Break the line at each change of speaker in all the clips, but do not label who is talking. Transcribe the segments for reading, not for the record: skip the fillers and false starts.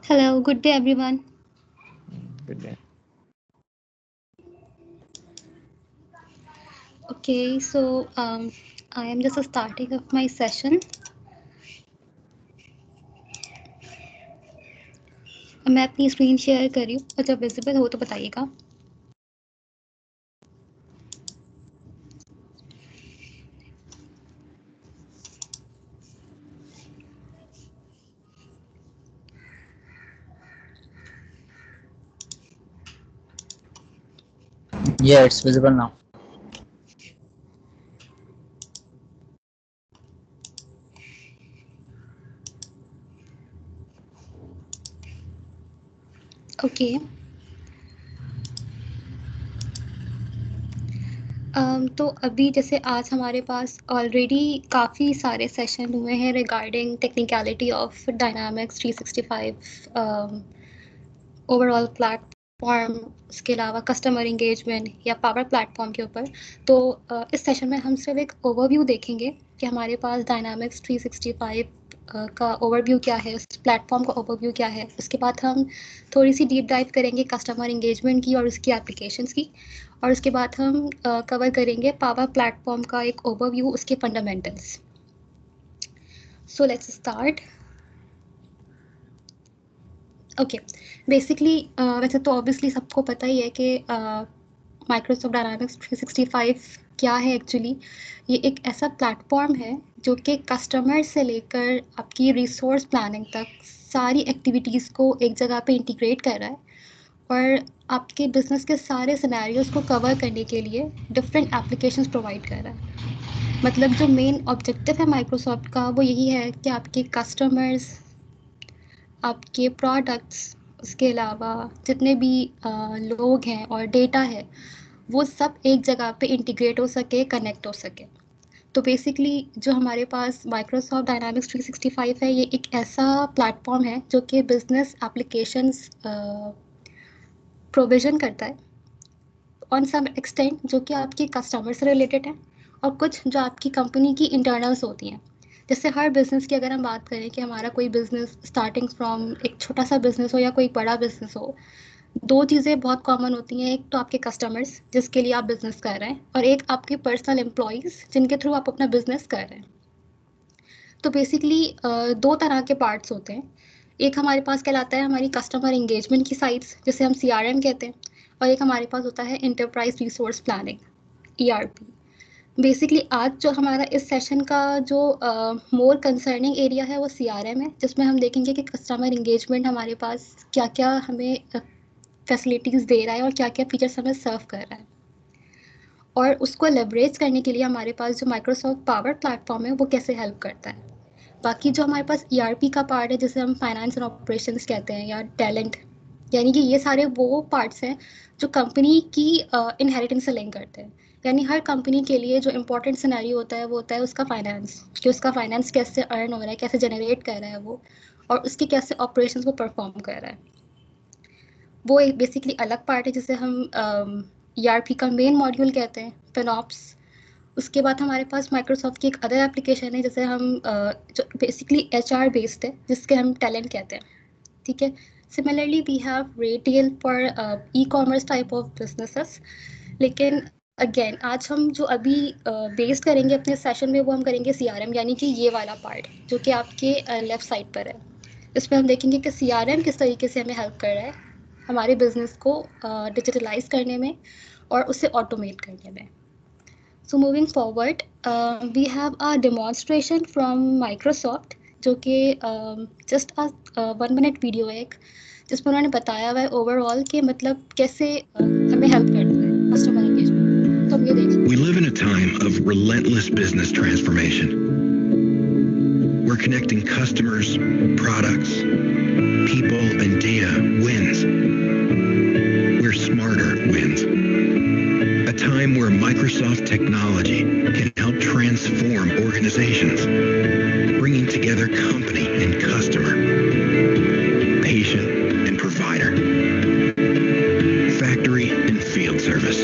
Hello, good day everyone.
Good day.
Okay, so I am just starting of my session. मैं अपनी screen share कर रही हूँ और जब विजिबल हो तो बताइएगा.
Yeah, it's visible now.
Okay. तो अभी जैसे आज हमारे पास ऑलरेडी काफ़ी सारे सेशन हुए हैं regarding technicality of dynamics 365 overall platform, उसके अलावा कस्टमर इंगेजमेंट या पावर प्लेटफॉर्म के ऊपर. तो इस सेशन में हम सिर्फ एक ओवरव्यू देखेंगे कि हमारे पास डायनामिक्स 365 का ओवरव्यू क्या है, उस प्लेटफॉर्म का ओवरव्यू क्या है. उसके बाद हम थोड़ी सी डीप डाइव करेंगे कस्टमर इंगेजमेंट की और उसकी एप्लीकेशंस की. और उसके बाद हम कवर करेंगे पावर प्लेटफॉर्म का एक ओवरव्यू, उसके fundamentals. So let's start. Okay, basically वैसे तो ऑब्वियसली सबको पता ही है कि माइक्रोसॉफ्ट डायनामिक्स 365 क्या है एक्चुअली. ये एक ऐसा प्लेटफॉर्म है जो कि कस्टमर से लेकर आपकी रिसोर्स प्लानिंग तक सारी एक्टिविटीज़ को एक जगह पे इंटीग्रेट कर रहा है और आपके बिजनेस के सारे सिनेरियोज को कवर करने के लिए डिफरेंट एप्लीकेशंस प्रोवाइड कर रहा है. मतलब जो मेन ऑब्जेक्टिव है माइक्रोसॉफ्ट का वो यही है कि आपके कस्टमर्स, आपके प्रोडक्ट्स, उसके अलावा जितने भी लोग हैं और डेटा है वो सब एक जगह पे इंटीग्रेट हो सके, कनेक्ट हो सके. तो बेसिकली जो हमारे पास माइक्रोसॉफ्ट डायनामिक्स 365 है, ये एक ऐसा प्लेटफॉर्म है जो कि बिजनेस एप्लीकेशंस प्रोविजन करता है ऑन सम एक्सटेंट, जो कि आपके कस्टमर से रिलेटेड है और कुछ जो आपकी कंपनी की इंटरनल्स होती हैं. जैसे हर बिज़नेस की अगर हम बात करें कि हमारा कोई बिज़नेस स्टार्टिंग फ्रॉम एक छोटा सा बिज़नेस हो या कोई बड़ा बिज़नेस हो, दो चीज़ें बहुत कॉमन होती हैं. एक तो आपके कस्टमर्स जिसके लिए आप बिज़नेस कर रहे हैं और एक आपके पर्सनल एम्प्लॉयज़ जिनके थ्रू आप अपना बिज़नेस कर रहे हैं. तो बेसिकली दो तरह के पार्ट्स होते हैं. एक हमारे पास कहलाता है हमारी कस्टमर इंगेजमेंट की साइट्स, जिसे हम CRM कहते हैं, और एक हमारे पास होता है enterprise resource planning, ERP. Basically आज जो हमारा इस सेशन का जो मोर कंसर्निंग एरिया है वो CRM है, जिसमें हम देखेंगे कि कस्टमर इंगेजमेंट हमारे पास क्या क्या हमें फैसिलिटीज़ दे रहा है और क्या क्या फीचर्स हमें सर्व कर रहा है. और उसको लेवरेज करने के लिए हमारे पास जो माइक्रोसॉफ्ट पावर प्लेटफॉर्म है वो कैसे हेल्प करता है. बाकी जो हमारे पास ERP का पार्ट है, जिसे हम फाइनेंस एंड ऑपरेशंस कहते हैं, या टैलेंट, यानी कि ये सारे वो पार्ट्स हैं जो कंपनी की इनहेरिटेंस से लिंक करते हैं. यानी हर कंपनी के लिए जो इम्पोर्टेंट सिनेरियो होता है वो होता है उसका फाइनेंस, कि उसका फाइनेंस कैसे अर्न हो रहा है, कैसे जनरेट कर रहा है वो, और उसके कैसे ऑपरेशंस वो परफॉर्म कर रहा है. वो एक बेसिकली अलग पार्ट है जिसे हम ERP का मेन मॉड्यूल कहते हैं, फिनॉप्स. उसके बाद हमारे पास माइक्रोसॉफ्ट की एक अदर एप्लीकेशन है जिसे हम जो बेसिकली HR बेस्ड है, जिसके हम टैलेंट कहते हैं. ठीक है. Similarly we have retail for e-commerce type of businesses. लेकिन अगेन आज हम जो अभी बेस्ड करेंगे अपने सेशन में वो हम करेंगे CRM, यानी कि ये वाला पार्ट जो कि आपके लेफ्ट साइड पर है. इसमें हम देखेंगे कि CRM किस तरीके से हमें हेल्प कर रहा है हमारे बिजनेस को डिजिटलाइज करने में और उसे ऑटोमेट करने में. So moving forward, we have a demonstration from Microsoft, जो कि just a 1 minute वीडियो है एक, जिसमें उन्होंने बताया हुआ है ओवरऑल कि मतलब कैसे हमें हेल्प करता है कस्टमर एंगेजमेंट. तो हम ये देखिए.
We live in a time of relentless business transformation. We're connecting customers, products, people, and data wins. Where smarter wins. A time where Microsoft technology can help transform organizations, bringing together company and customer, patient and provider, factory and field service,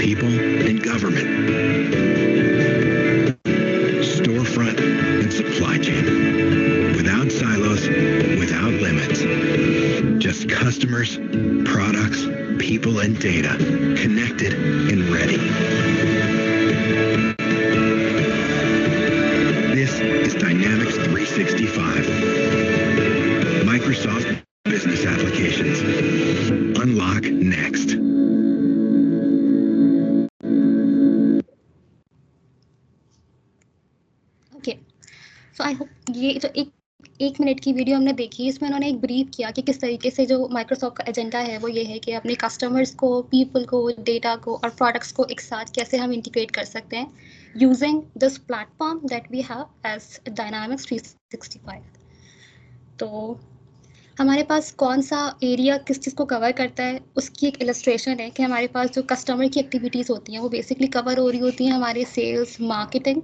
people and government, storefront and supply chain. Without silos, without customers, products, people, and data connected and ready. This is Dynamics 365. Microsoft Business Applications. Unlock next.
Okay. So I hope ये जो एक minute की video हमने देखी, इसमें उन्होंने एक brief किया कि किस तरीके से जो माइक्रोसॉफ्ट का एजेंडा है वो ये है कि अपने कस्टमर्स को, पीपल को, डेटा को और प्रोडक्ट्स को एक साथ कैसे हम इंटीग्रेट कर सकते हैं using this platform that we have as Dynamics 365. तो हमारे पास कौन सा एरिया किस चीज़ को कवर करता है उसकी एक इलस्ट्रेशन है कि हमारे पास जो कस्टमर की एक्टिविटीज़ होती हैं वो बेसिकली कवर हो रही होती हैं हमारे सेल्स, मार्केटिंग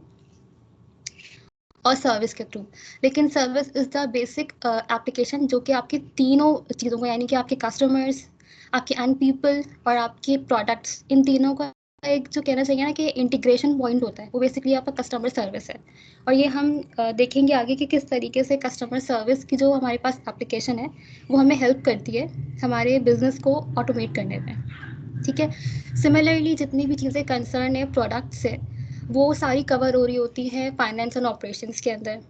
और सर्विस के थ्रू. लेकिन service is the basic application जो कि आपकी तीनों चीज़ों को, यानी कि आपके कस्टमर्स, आपके एंड पीपल और आपके प्रोडक्ट्स, इन तीनों का एक जो कहना चाहिए ना कि इंटीग्रेशन पॉइंट होता है, वो बेसिकली आपका कस्टमर सर्विस है. और ये हम देखेंगे आगे कि किस तरीके से कस्टमर सर्विस की जो हमारे पास एप्लीकेशन है वो हमें हेल्प करती है हमारे बिजनेस को ऑटोमेट करने में. ठीक है. सिमिलरली जितनी भी चीज़ें कंसर्न है प्रोडक्ट से, वो सारी कवर हो रही होती है फाइनेंस एंड ऑपरेशंस के अंदर.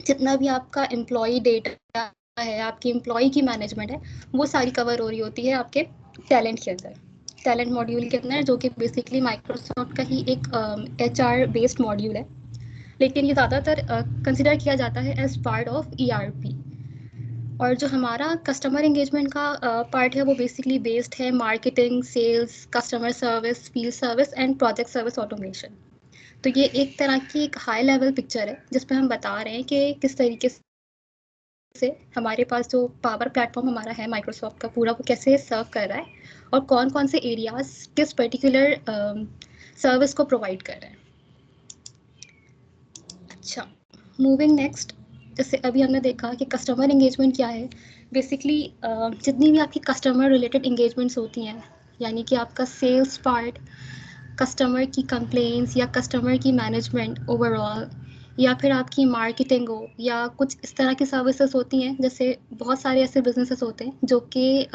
जितना भी आपका एम्प्लॉय डेटा है, आपकी एम्प्लॉय की मैनेजमेंट है, वो सारी कवर हो रही होती है आपके टैलेंट के अंदर, टैलेंट मॉड्यूल के अंदर, जो कि बेसिकली माइक्रोसॉफ्ट का ही एक HR बेस्ड मॉड्यूल है. लेकिन ये ज़्यादातर कंसिडर किया जाता है एज पार्ट ऑफ ERP. और जो हमारा कस्टमर एंगेजमेंट का पार्ट है वो बेसिकली बेस्ड है marketing, sales, customer service, field service and project service automation. तो ये एक तरह की एक हाई लेवल पिक्चर है जिस पे हम बता रहे हैं कि किस तरीके से हमारे पास जो पावर प्लेटफॉर्म हमारा है माइक्रोसॉफ्ट का पूरा, वो कैसे सर्व कर रहा है और कौन कौन से एरियाज किस पर्टिकुलर सर्विस को प्रोवाइड कर रहे हैं. अच्छा, मूविंग नेक्स्ट. जैसे अभी हमने देखा कि कस्टमर एंगेजमेंट क्या है. बेसिकली जितनी भी आपकी कस्टमर रिलेटेड एंगेजमेंट्स होती हैं, यानी कि आपका सेल्स पार्ट, कस्टमर की कंप्लेंट्स या कस्टमर की मैनेजमेंट ओवरऑल, या फिर आपकी मार्केटिंग हो, या कुछ इस तरह की सर्विसेज होती हैं. जैसे बहुत सारे ऐसे बिजनेसेस होते हैं जो कि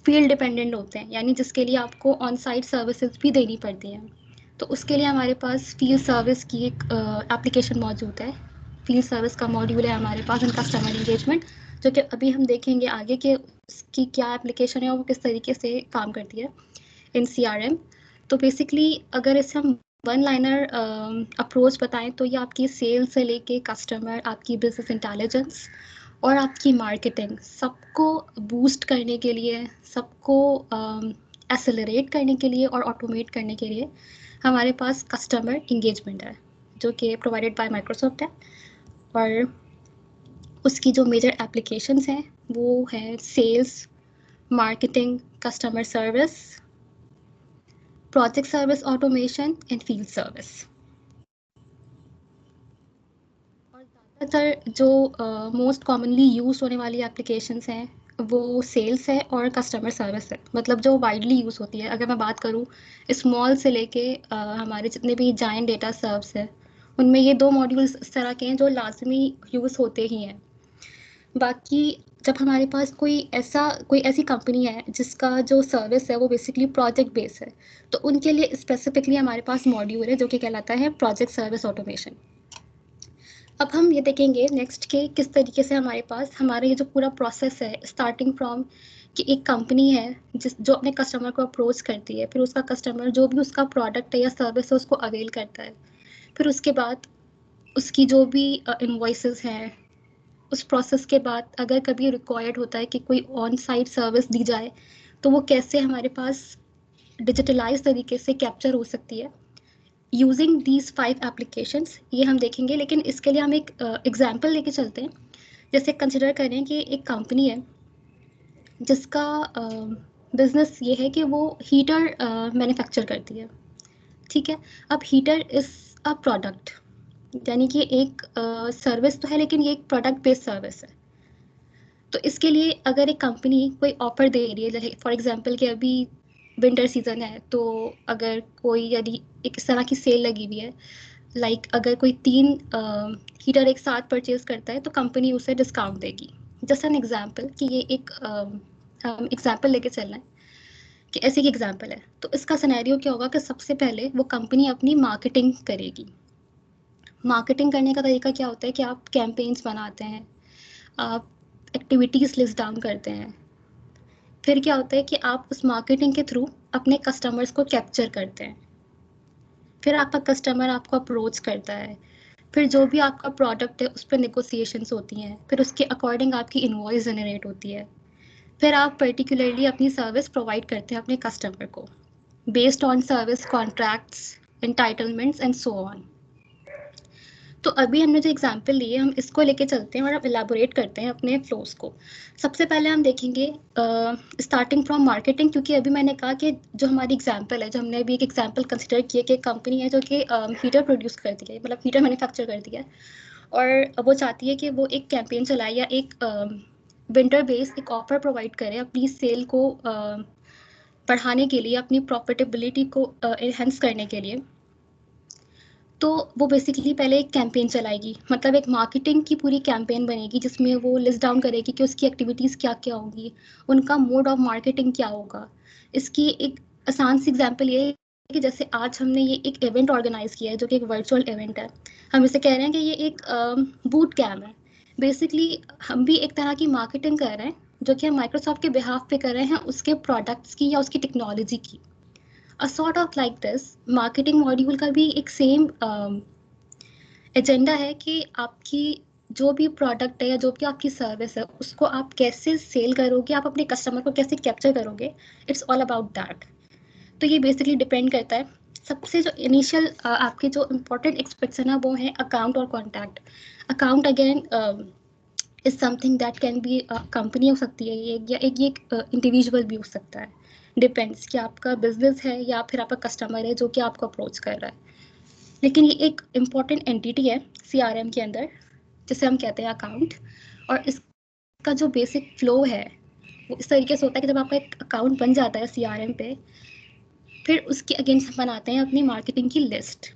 फील्ड डिपेंडेंट होते हैं, यानी जिसके लिए आपको ऑन साइट सर्विसेज भी देनी पड़ती हैं. तो उसके लिए हमारे पास फील्ड सर्विस की एक एप्लीकेशन मौजूद है. फील्ड सर्विस का मॉड्यूल है हमारे पास इन कस्टमर एंगेजमेंट, जो कि अभी हम देखेंगे आगे कि उसकी क्या एप्लीकेशन है और वो किस तरीके से काम करती है इन CRM. तो बेसिकली अगर इसे हम वन लाइनर अप्रोच बताएं तो ये आपकी सेल्स से लेके कस्टमर, आपकी बिजनेस इंटेलिजेंस और आपकी मार्केटिंग, सबको बूस्ट करने के लिए, सबको एक्सेलरेट करने के लिए और ऑटोमेट करने के लिए हमारे पास कस्टमर इंगेजमेंट है, जो कि प्रोवाइडेड बाय माइक्रोसॉफ्ट है. और उसकी जो मेजर एप्लीकेशंस हैं वो है sales, marketing, customer service, project service automation and field service. और ज़्यादातर जो मोस्ट कॉमनली यूज होने वाली एप्लीकेशंस हैं वो सेल्स है और कस्टमर सर्विस है, मतलब जो वाइडली यूज़ होती है. अगर मैं बात करूँ स्मॉल से लेके हमारे जितने भी जायंट डेटा सर्व्स है, उनमें ये दो मॉड्यूल्स इस तरह के हैं जो लाजमी यूज़ होते ही हैं. बाकी जब हमारे पास कोई ऐसी कंपनी है जिसका जो सर्विस है वो बेसिकली प्रोजेक्ट बेस है, तो उनके लिए स्पेसिफिकली हमारे पास मॉड्यूल है जो कि कहलाता है प्रोजेक्ट सर्विस ऑटोमेशन. अब हम ये देखेंगे नेक्स्ट के किस तरीके से हमारे पास हमारा ये जो पूरा प्रोसेस है, स्टार्टिंग फ्रॉम कि एक कंपनी है जो अपने कस्टमर को अप्रोच करती है, फिर उसका कस्टमर जो भी उसका प्रोडक्ट है या सर्विस है उसको अवेल करता है, फिर उसके बाद उसकी जो भी इनवॉइसेस हैं, उस प्रोसेस के बाद अगर कभी रिक्वायर्ड होता है कि कोई ऑन साइट सर्विस दी जाए, तो वो कैसे हमारे पास डिजिटलाइज तरीके से कैप्चर हो सकती है यूजिंग दीज 5 एप्लीकेशंस, ये हम देखेंगे. लेकिन इसके लिए हम एक एग्जांपल लेके चलते हैं. जैसे कंसिडर करें कि एक कंपनी है जिसका बिजनेस ये है कि वो हीटर मैन्युफैक्चर करती है. ठीक है. अब हीटर इज़ अ प्रोडक्ट, यानी कि एक सर्विस तो है लेकिन ये एक प्रोडक्ट बेस्ड सर्विस है. तो इसके लिए अगर एक कंपनी कोई ऑफर दे रही है, जैसे फॉर एग्जांपल कि अभी विंटर सीजन है, तो अगर कोई यदि एक इस तरह की सेल लगी हुई है, लाइक अगर कोई 3 हीटर एक साथ परचेज करता है तो कंपनी उसे डिस्काउंट देगी. जस्ट एन एग्जाम्पल कि ये एक हम एग्जाम्पल लेके चल रहे हैं कि ऐसे की एग्जाम्पल है, तो इसका सिनेरियो क्या होगा कि सबसे पहले वो कंपनी अपनी मार्केटिंग करेगी। मार्केटिंग करने का तरीका क्या होता है कि आप कैंपेन्स बनाते हैं, आप एक्टिविटीज़ लिस्ट डाउन करते हैं, फिर क्या होता है कि आप उस मार्केटिंग के थ्रू अपने कस्टमर्स को कैप्चर करते हैं, फिर आपका कस्टमर आपको अप्रोच करता है, फिर जो भी आपका प्रोडक्ट है उस पर नेगोशिएशंस होती हैं, फिर उसके अकॉर्डिंग आपकी इनवॉइस जनरेट होती है, फिर आप पर्टिकुलरली अपनी सर्विस प्रोवाइड करते हैं अपने कस्टमर को based on service contracts, entitlements and so on. तो अभी हमने जो एग्जांपल लिए हम इसको लेके चलते हैं और अब इलाबोरेट करते हैं अपने फ्लोस को। सबसे पहले हम देखेंगे स्टार्टिंग फ्रॉम मार्केटिंग, क्योंकि अभी मैंने कहा कि जो हमारी एग्जांपल है, जो हमने अभी एक एग्जांपल कंसिडर किया कि एक कंपनी है जो कि हीटर प्रोड्यूस करती है, मतलब हीटर मैन्युफैक्चर करती है, और वो चाहती है कि वो एक कैंपेन चलाए या एक विंटर बेस एक ऑफर प्रोवाइड करे अपनी सेल को बढ़ाने के लिए, अपनी प्रॉफिटेबिलिटी को एनहेंस करने के लिए। तो वो बेसिकली पहले एक कैंपेन चलाएगी, मतलब एक मार्केटिंग की पूरी कैंपेन बनेगी जिसमें वो लिस्ट डाउन करेगी कि उसकी एक्टिविटीज़ क्या क्या होंगी, उनका मोड ऑफ मार्केटिंग क्या होगा। इसकी एक आसान सी एग्जांपल ये है कि जैसे आज हमने ये एक इवेंट ऑर्गेनाइज किया है जो कि एक वर्चुअल इवेंट है, हम इसे कह रहे हैं कि ये एक बूट कैम्प है। बेसिकली हम भी एक तरह की मार्केटिंग कर रहे हैं जो कि हम माइक्रोसॉफ्ट के बिहाफ पे कर रहे हैं उसके प्रोडक्ट्स की या उसकी टेक्नोलॉजी की। A sort of like this marketing module का भी एक सेम एजेंडा है कि आपकी जो भी प्रोडक्ट है या जो भी आपकी सर्विस है उसको आप कैसे सेल करोगे, आप अपने कस्टमर को कैसे कैप्चर करोगे, इट्स ऑल अबाउट दैट। तो ये बेसिकली डिपेंड करता है। सबसे जो इनिशियल आपके जो इम्पोर्टेंट एक्सपेक्ट्स है ना वो है अकाउंट और contact. Account again is something that can be company हो सकती है ये, या एक ये इंडिविजुअल भी हो सकता है, डिपेंड्स कि आपका बिजनेस है या फिर आपका कस्टमर है जो कि आपको अप्रोच कर रहा है। लेकिन ये एक इम्पॉर्टेंट एंटिटी है सीआरएम के अंदर जिसे हम कहते हैं अकाउंट, और इसका जो बेसिक फ्लो है वो इस तरीके से होता है कि जब आपका एक अकाउंट बन जाता है सीआरएम पे, फिर उसके अगेंस्ट बनाते हैं अपनी मार्केटिंग की लिस्ट,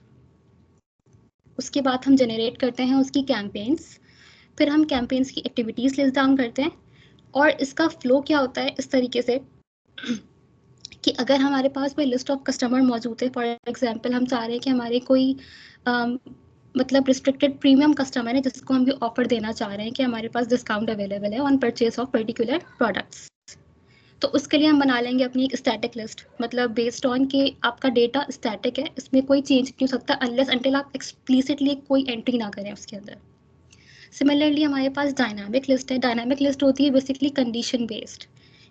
उसके बाद हम जनरेट करते हैं उसकी कैंपेन्स, फिर हम कैंपेन्स की एक्टिविटीज़ लिस्ट डाउन करते हैं। और इसका फ्लो क्या होता है इस तरीके से कि अगर हमारे पास कोई लिस्ट ऑफ कस्टमर मौजूद है, फॉर एग्जांपल हम चाह रहे हैं कि हमारे कोई मतलब रिस्ट्रिक्टेड प्रीमियम कस्टमर है जिसको हम भी ऑफर देना चाह रहे हैं कि हमारे पास डिस्काउंट अवेलेबल है on purchase of particular products, तो उसके लिए हम बना लेंगे अपनी एक स्टैटिक लिस्ट, मतलब बेस्ड ऑन कि आपका डेटा स्टैटिक है, इसमें कोई चेंज नहीं हो सकता अनलेस अनटिल आप एक्सप्लिसिटली कोई एंट्री ना करें उसके अंदर। सिमिलरली हमारे पास डायनामिक लिस्ट है। डायनामिक लिस्ट होती है बेसिकली कंडीशन बेस्ड,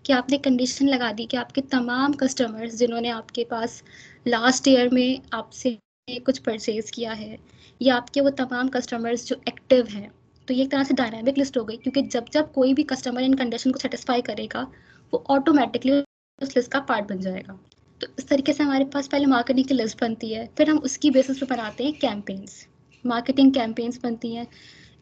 कि आपने कंडीशन लगा दी कि आपके तमाम कस्टमर्स जिन्होंने आपके पास लास्ट ईयर में आपसे कुछ परचेज किया है, या आपके वो तमाम कस्टमर्स जो एक्टिव हैं, तो ये एक तरह से डायनामिक लिस्ट हो गई, क्योंकि जब जब कोई भी कस्टमर इन कंडीशन को सेटिस्फाई करेगा वो ऑटोमेटिकली उस लिस्ट का पार्ट बन जाएगा। तो इस तरीके से हमारे पास पहले मार्केटिंग की लिस्ट बनती है, फिर हम उसकी बेसिस पे बनाते हैं कैंपेन्स, मार्केटिंग कैंपेन्स बनती हैं।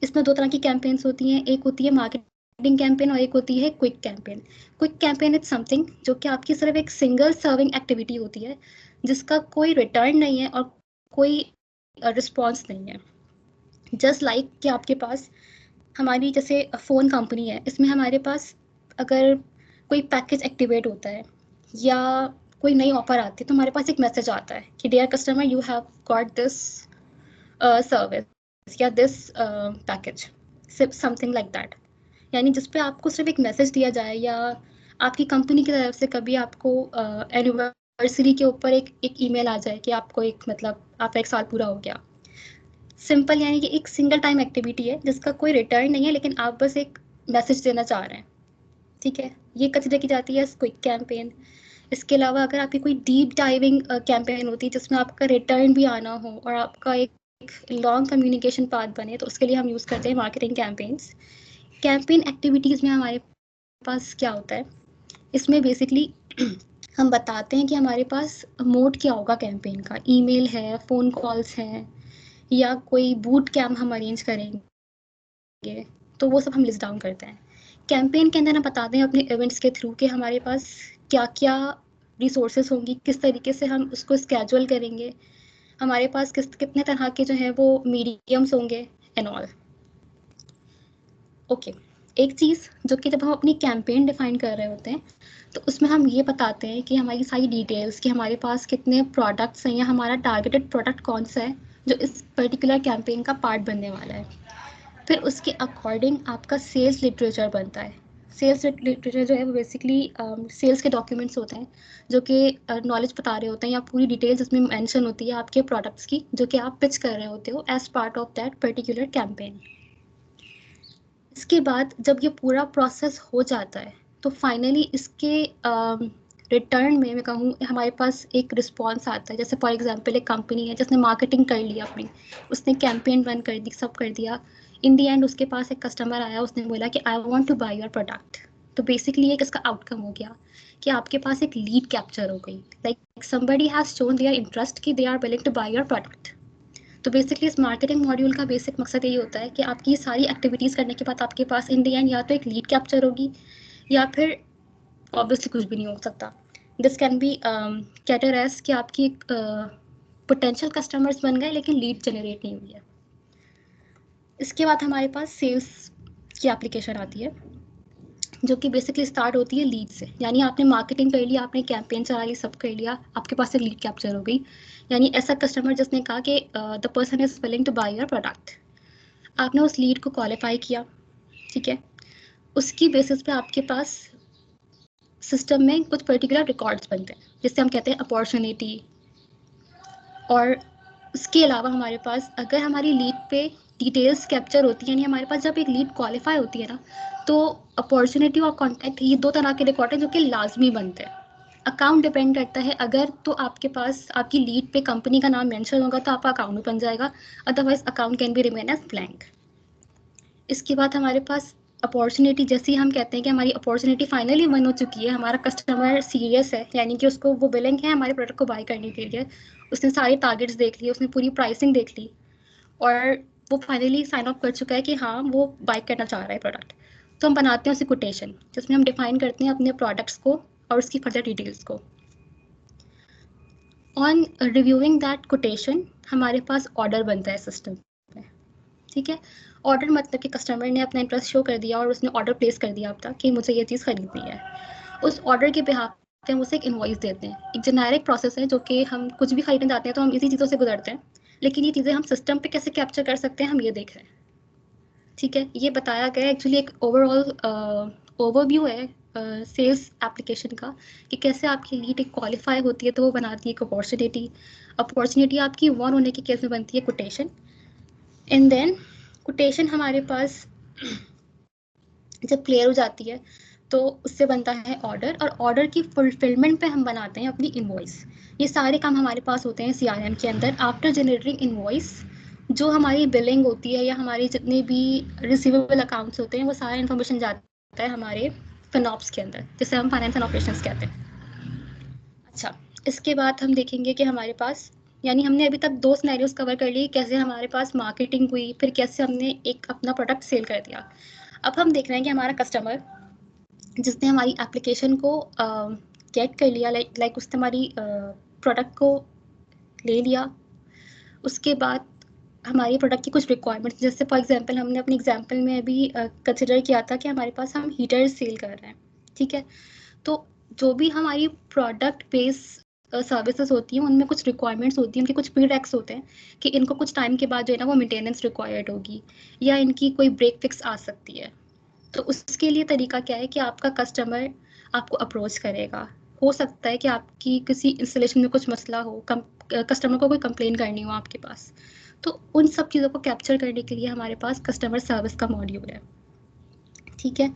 इसमें दो तरह की कैंपेन्स होती हैं, एक होती है मार्केटिंग कैंपेन और एक होती है quick campaign. Quick campaign is something जो कि आपकी सिर्फ एक सिंगल सर्विंग एक्टिविटी होती है जिसका कोई रिटर्न नहीं है और कोई रिस्पॉन्स नहीं है। जस्ट लाइक कि आपके पास हमारी जैसे फ़ोन कंपनी है, इसमें हमारे पास अगर कोई पैकेज एक्टिवेट होता है या कोई नई ऑफर आती है तो हमारे पास एक मैसेज आता है कि dear customer you have got this service या this package, something like that. यानी जिस पे आपको सिर्फ एक मैसेज दिया जाए या आपकी कंपनी की तरफ से कभी आपको एनिवर्सरी के ऊपर एक ईमेल आ जाए कि आपको एक मतलब आपका एक साल पूरा हो गया। सिंपल, यानी कि एक सिंगल टाइम एक्टिविटी है जिसका कोई रिटर्न नहीं है, लेकिन आप बस एक मैसेज देना चाह रहे हैं। ठीक है, ये कंसिडर की जाती है क्विक कैंपेन। इसके अलावा अगर आपकी कोई डीप डाइविंग कैंपेन होती है जिसमें आपका रिटर्न भी आना हो और आपका एक लॉन्ग कम्युनिकेशन पाथ बने, तो उसके लिए हम यूज़ करते हैं मार्केटिंग कैंपेन्स। कैंपेन एक्टिविटीज़ में हमारे पास क्या होता है, इसमें बेसिकली हम बताते हैं कि हमारे पास मोड क्या होगा कैंपेन का, ईमेल है, फ़ोन कॉल्स हैं, या कोई बूट कैंप हम अरेंज करेंगे, तो वो सब हम लिस्ट डाउन करते हैं। कैंपेन के अंदर हम बताते हैं अपने इवेंट्स के थ्रू कि हमारे पास क्या क्या रिसोर्सेज होंगी, किस तरीके से हम उसको स्केड्यूल करेंगे, हमारे पास कितने तरह के जो है वो मीडियम्स होंगे एंड ऑल। ओके, एक चीज़ जो कि जब हम अपनी कैंपेन डिफाइन कर रहे होते हैं तो उसमें हम ये बताते हैं कि हमारी सारी डिटेल्स कि हमारे पास कितने प्रोडक्ट्स हैं या हमारा टारगेटेड प्रोडक्ट कौन सा है जो इस पर्टिकुलर कैंपेन का पार्ट बनने वाला है। फिर उसके अकॉर्डिंग आपका सेल्स लिटरेचर बनता है। सेल्स लिटरेचर जो है वो बेसिकली सेल्स के डॉक्यूमेंट्स होते हैं जो कि नॉलेज बता रहे होते हैं या पूरी डिटेल्स उसमें मेंशन होती है आपके प्रोडक्ट्स की जो कि आप पिच कर रहे होते हो as part of that particular campaign. इसके बाद जब ये पूरा प्रोसेस हो जाता है तो फाइनली इसके रिटर्न में मैं कहूँ हमारे पास एक रिस्पॉन्स आता है। जैसे फॉर एग्जांपल एक कंपनी है जिसने मार्केटिंग कर लिया अपनी, उसने कैंपेन रन कर दी, सब कर दिया, इन दी एंड उसके पास एक कस्टमर आया, उसने बोला कि I want to buy your product. तो बेसिकली एक इसका आउटकम हो गया कि आपके पास एक लीड कैप्चर हो गई, like somebody has shown their interest कि they are willing to buy your product. तो बेसिकली इस मार्केटिंग मॉड्यूल का बेसिक मकसद यही होता है कि आपकी सारी एक्टिविटीज़ करने के बाद आपके पास इन दी एंड या तो एक लीड कैप्चर होगी या फिर ऑब्वियसली कुछ भी नहीं हो सकता। This can be cater as कि आपकी पोटेंशियल कस्टमर्स बन गए लेकिन लीड जनरेट नहीं हुई है। इसके बाद हमारे पास सेल्स की एप्लीकेशन आती है जो कि बेसिकली स्टार्ट होती है लीड से, यानी आपने मार्केटिंग कर लिया, आपने कैंपेन चला ली, सब कर लिया, आपके पास एक लीड कैप्चर हो गई, यानी ऐसा कस्टमर जिसने कहा कि the person is willing to buy your product. आपने उस लीड को क्वालिफाई किया, ठीक है, उसकी बेसिस पे आपके पास सिस्टम में कुछ पर्टिकुलर रिकॉर्ड्स बनते हैं जिससे हम कहते हैं अपॉर्चुनिटी। और उसके अलावा हमारे पास अगर हमारी लीड पे डिटेल्स कैप्चर होती है, यानी हमारे पास जब एक लीड क्वालिफाई होती है ना, तो अपॉर्चुनिटी और कॉन्टैक्ट ये दो तरह के रिकॉर्ड हैं जो कि लाजमी बनते हैं। अकाउंट डिपेंड करता है, अगर तो आपके पास आपकी लीड पे कंपनी का नाम मेंशन होगा तो आपका अकाउंट भी बन जाएगा, otherwise account can be remain as blank. इसके बाद हमारे पास अपॉर्चुनिटी, जैसे ही हम कहते हैं कि हमारी अपॉर्चुनिटी फाइनली बन हो चुकी है, हमारा कस्टमर सीरियस है, यानी कि उसको वो विलिंग है हमारे प्रोडक्ट को बाय करने के लिए, उसने सारे टारगेट्स देख लिए, उसने पूरी प्राइसिंग देख ली और वो फाइनली साइन अप कर चुका है कि हाँ वो बाय करना चाह रहा है प्रोडक्ट। तो हम बनाते हैं उसे कोटेशन जिसमें हम डिफाइन करते हैं अपने प्रोडक्ट्स को और उसकी फर्दर डिटेल्स को। ऑन रिव्यूइंग दैट कोटेशन हमारे पास ऑर्डर बनता है सिस्टम में, ठीक है। ऑर्डर मतलब कि कस्टमर ने अपना इंटरेस्ट शो कर दिया और उसने ऑर्डर प्लेस कर दिया आपका कि मुझे ये चीज़ खरीदनी है। उस ऑर्डर के बिहाफ पे हम उसे एक इनवॉइस देते हैं। एक जेनेरिक प्रोसेस है जो कि हम कुछ भी खरीदने जाते हैं तो हम इसी चीज़ों से गुजरते हैं, लेकिन ये चीज़ें हम सिस्टम पे कैसे कैप्चर कर सकते हैं हम ये देख रहे हैं, ठीक है। ये बताया गया एक्चुअली एक ओवरऑल ओवरव्यू है सेल्स एप्लीकेशन का कि कैसे आपकी लीड एक क्वालिफाई होती है तो वो बनाती है एक अपॉर्चुनिटी। अपॉर्चुनिटी आपकी वन होने के केस में बनती है कोटेशन, एंड देन कोटेशन हमारे पास जब क्लियर हो जाती है तो उससे बनता है ऑर्डर, और ऑर्डर की फुलफिलमेंट पे हम बनाते हैं अपनी इनवॉइस। ये सारे काम हमारे पास होते हैं सीआरएम के अंदर। आफ्टर जनरेटिंग इनवॉइस जो हमारी बिलिंग होती है या हमारे जितने भी रिसीवेबल अकाउंट्स होते हैं वो सारा इन्फॉर्मेशन जाता है हमारे फिनॉप्स के अंदर, जिसे हम फाइनेंस एंड ऑपरेशंस कहते हैं। अच्छा, इसके बाद हम देखेंगे कि हमारे पास, यानी हमने अभी तक दो सिनेरियोज कवर कर लिए, कैसे हमारे पास मार्केटिंग हुई, फिर कैसे हमने एक अपना प्रोडक्ट सेल कर दिया। अब हम देख रहे हैं कि हमारा कस्टमर जिसने हमारी एप्लीकेशन को गेट कर लिया, लाइक उसने हमारी प्रोडक्ट को ले लिया, उसके बाद हमारी प्रोडक्ट की कुछ रिक्वायरमेंट्स, जैसे फॉर एग्जांपल हमने अपनी एग्जांपल में अभी कंसिडर किया था कि हमारे पास हम हीटर सेल कर रहे हैं, ठीक है। तो जो भी हमारी प्रोडक्ट बेस सर्विसेज होती हैं उनमें कुछ रिक्वायरमेंट्स होती हैं, उनके कुछ प्रीरेक्स होते हैं कि इनको कुछ टाइम के बाद जो है ना वो मेंटेनेंस रिक्वायर्ड होगी या इनकी कोई ब्रेक फिक्स आ सकती है। तो उसके लिए तरीका क्या है कि आपका कस्टमर आपको अप्रोच करेगा। हो सकता है कि आपकी किसी इंस्टॉलेशन में कुछ मसला हो, कस्टमर को कोई कंप्लेन करनी हो आपके पास, तो उन सब चीज़ों को कैप्चर करने के लिए हमारे पास कस्टमर सर्विस का मॉड्यूल है, ठीक है।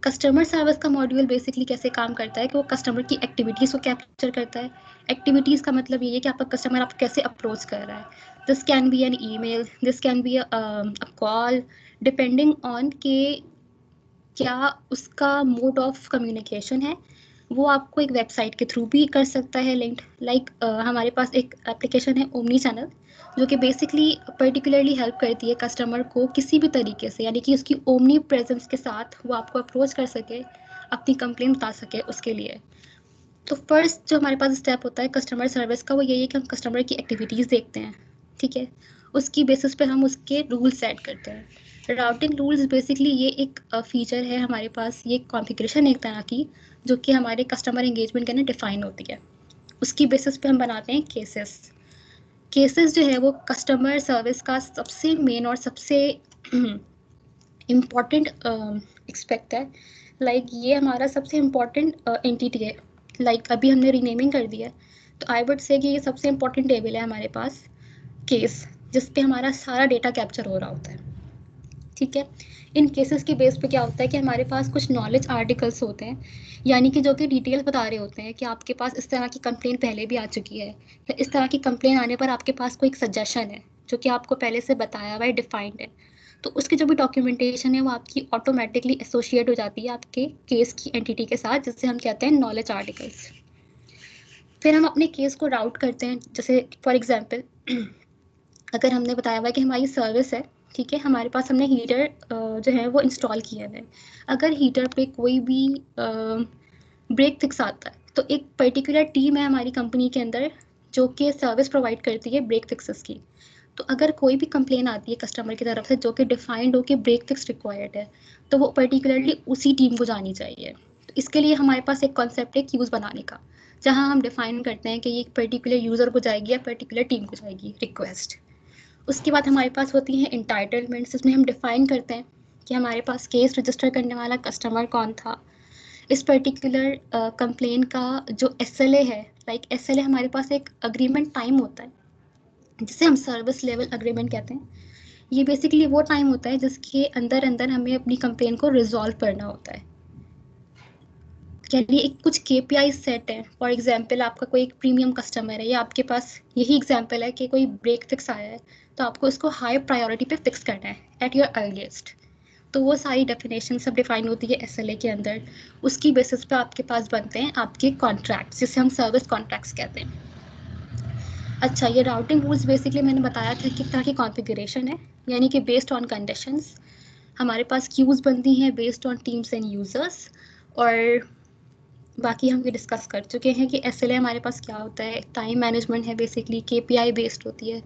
कस्टमर सर्विस का मॉड्यूल बेसिकली कैसे काम करता है कि वो कस्टमर की एक्टिविटीज़ को कैप्चर करता है। एक्टिविटीज़ का मतलब ये है कि आपका कस्टमर आपको कैसे अप्रोच कर रहा है। This can be an email, this can be a call, depending on के क्या उसका मोड ऑफ कम्युनिकेशन है। वो आपको एक वेबसाइट के थ्रू भी कर सकता है लिंक्ड, लाइक हमारे पास एक एप्लीकेशन है ओमनी चैनल जो कि बेसिकली पर्टिकुलरली हेल्प करती है कस्टमर को किसी भी तरीके से, यानी कि उसकी ओमनी प्रेजेंस के साथ वो आपको अप्रोच कर सके, अपनी कंप्लेन बता सके उसके लिए। तो फर्स्ट जो हमारे पास स्टेप होता है कस्टमर सर्विस का वो यही है कि हम कस्टमर की एक्टिविटीज़ देखते हैं, ठीक है। उसकी बेसिस पे हम उसके रूल सेट करते हैं। राउटिंग रूल्स बेसिकली ये एक फीचर है हमारे पास, ये कॉन्फ़िगरेशन एक तरह की जो कि हमारे कस्टमर एंगेजमेंट के अंदर डिफाइन होती है। उसकी बेसिस पे हम बनाते हैं केसेस। केसेस जो है वो कस्टमर सर्विस का सबसे मेन और सबसे इम्पॉर्टेंट एक्सपेक्ट है। लाइक ये हमारा सबसे इम्पॉर्टेंट एंटिटी है। लाइक अभी हमने रीनेमिंग कर दिया है, तो आई वुड से कि ये सबसे इम्पॉर्टेंट टेबल है हमारे पास, केस, जिस पे हमारा सारा डेटा कैप्चर हो रहा होता है। ठीक है, इन केसेस की बेस पे क्या होता है कि हमारे पास कुछ नॉलेज आर्टिकल्स होते हैं, यानी कि जो कि डिटेल्स बता रहे होते हैं कि आपके पास इस तरह की कंप्लेंट पहले भी आ चुकी है, या इस तरह की कंप्लेंट आने पर आपके पास कोई एक सजेशन है जो कि आपको पहले से बताया हुआ है, डिफाइंड है। तो उसकी जो भी डॉक्यूमेंटेशन है वो आपकी ऑटोमेटिकली एसोशिएट हो जाती है आपके केस की एंटिटी के साथ, जिससे हम कहते हैं नॉलेज आर्टिकल्स। फिर हम अपने केस को राउट करते हैं, जैसे फॉर एग्जाम्पल अगर हमने बताया हुआ है कि हमारी सर्विस है, ठीक है, हमारे पास हमने हीटर जो है वो इंस्टॉल किया है। अगर हीटर पे कोई भी ब्रेक फिक्स आता है तो एक पर्टिकुलर टीम है हमारी कंपनी के अंदर जो कि सर्विस प्रोवाइड करती है ब्रेक फिक्सेस की। तो अगर कोई भी कंप्लेन आती है कस्टमर की तरफ से जो कि डिफाइंड हो कि ब्रेक फिक्स रिक्वायर्ड है, तो वो पर्टिकुलरली उसी टीम को जानी चाहिए। तो इसके लिए हमारे पास एक कॉन्सेप्ट है क्यूज बनाने का, जहाँ हम डिफाइन करते हैं कि ये एक पर्टिकुलर यूज़र को जाएगी या पर्टिकुलर टीम को जाएगी रिक्वेस्ट। उसके बाद हमारे पास होती हैं इंटाइटलमेंट्स, इसमें हम डिफाइन करते हैं कि हमारे पास केस रजिस्टर करने वाला कस्टमर कौन था, इस पर्टिकुलर कंप्लेन का जो SLA है। लाइक SLA हमारे पास एक अग्रीमेंट टाइम होता है जिसे हम सर्विस लेवल अग्रीमेंट कहते हैं। ये बेसिकली वो टाइम होता है जिसके अंदर अंदर हमें अपनी कंप्लेन को रिजॉल्व करना होता है। यानी एक कुछ KPI सेट है। फॉर एग्जांपल आपका कोई एक प्रीमियम कस्टमर है, या आपके पास यही एग्जांपल है कि कोई ब्रेक फिक्स आया है, तो आपको इसको हाई प्रायोरिटी पे फिक्स करना है एट योर अर्लीस्ट। तो वो सारी डेफिनेशन सब डिफाइन होती है SLA के अंदर। उसकी बेसिस पे आपके पास बनते हैं आपके कॉन्ट्रैक्ट्स, जिसे हम सर्विस कॉन्ट्रैक्ट्स कहते हैं। अच्छा, ये राउटिंग रूल्स बेसिकली मैंने बताया था कि तरह की कॉन्फ़िगरेशन है, यानी कि बेस्ड ऑन कंडीशंस हमारे पास क्यूज बनती हैं based on teams and users. और बाकी हम ये डिस्कस कर चुके हैं कि SLA हमारे पास क्या होता है, टाइम मैनेजमेंट है, बेसिकली KPI बेस्ड होती है।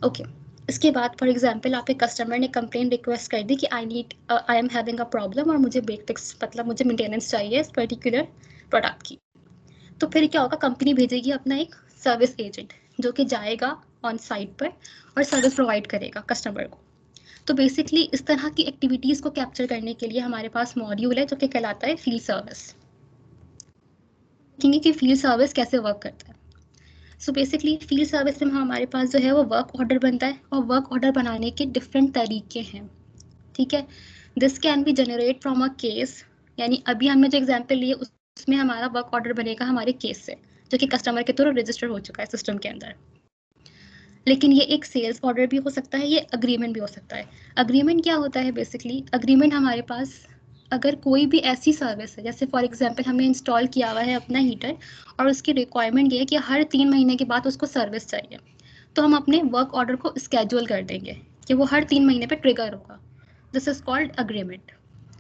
ओके, इसके बाद फॉर एग्जांपल आप एक कस्टमर ने कंप्लेंट रिक्वेस्ट कर दी कि I am having a problem और मुझे ब्रेक फिक्स, मतलब मुझे मेंटेनेंस चाहिए इस पर्टिकुलर प्रोडक्ट की। तो फिर क्या होगा, कंपनी भेजेगी अपना एक सर्विस एजेंट जो कि जाएगा ऑन साइट पर और सर्विस प्रोवाइड करेगा कस्टमर को। तो बेसिकली इस तरह की एक्टिविटीज़ को कैप्चर करने के लिए हमारे पास मॉड्यूल है जो कि कहलाता है फील्ड सर्विस। देखेंगे कि फील्ड सर्विस कैसे वर्क करता है। सो बेसिकली फील्ड सर्विस में हमारे पास जो है वो वर्क ऑर्डर बनता है, और वर्क ऑर्डर बनाने के डिफरेंट तरीके हैं। ठीक है, this can B generate from a case, यानी अभी हमने जो एग्जांपल लिए उसमें हमारा वर्क ऑर्डर बनेगा हमारे केस से, जो कि कस्टमर के थ्रू रजिस्टर हो चुका है सिस्टम के अंदर। लेकिन ये एक सेल्स ऑर्डर भी हो सकता है, ये अग्रीमेंट भी हो सकता है। अग्रीमेंट क्या होता है, बेसिकली अग्रीमेंट हमारे पास अगर कोई भी ऐसी सर्विस है, जैसे फॉर एग्जांपल हमने इंस्टॉल किया हुआ है अपना हीटर और उसकी रिक्वायरमेंट ये है कि हर 3 महीने के बाद उसको सर्विस चाहिए, तो हम अपने वर्क ऑर्डर को स्केड्यूल कर देंगे कि वो हर 3 महीने पे ट्रिगर होगा। This is called agreement.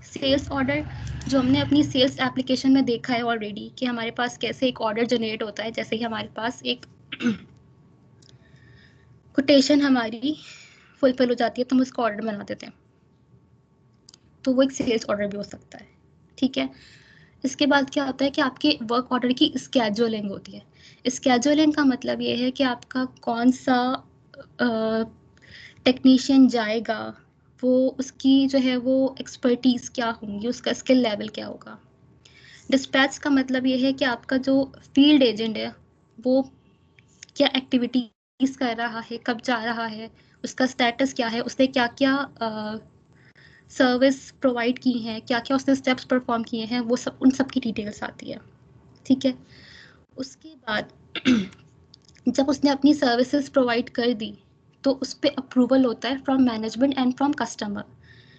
Sales order जो हमने अपनी सेल्स एप्लीकेशन में देखा है ऑलरेडी कि हमारे पास कैसे एक ऑर्डर जनरेट होता है, जैसे कि हमारे पास एक कोटेशन हमारी फुलफिल हो जाती है तो हम उसको ऑर्डर बना देते हैं, तो वो एक सेल्स ऑर्डर भी हो सकता है। ठीक है, इसके बाद क्या होता है कि आपके वर्क ऑर्डर की स्केड्यूलिंग होती है। स्केड्यूलिंग का मतलब ये है कि आपका कौन सा टेक्नीशियन जाएगा, वो उसकी जो है वो एक्सपर्टीज़ क्या होंगी, उसका स्किल लेवल क्या होगा। डिस्पैच का मतलब ये है कि आपका जो फील्ड एजेंट है वो क्या एक्टिविटीज़ कर रहा है, कब जा रहा है, उसका स्टेटस क्या है, उसने क्या क्या सर्विस प्रोवाइड की हैं, क्या क्या उसने स्टेप्स परफॉर्म किए हैं, वो सब, उन सब की डिटेल्स आती है। ठीक है, उसके बाद जब उसने अपनी सर्विसेज प्रोवाइड कर दी तो उस पर अप्रूवल होता है from management and from customer.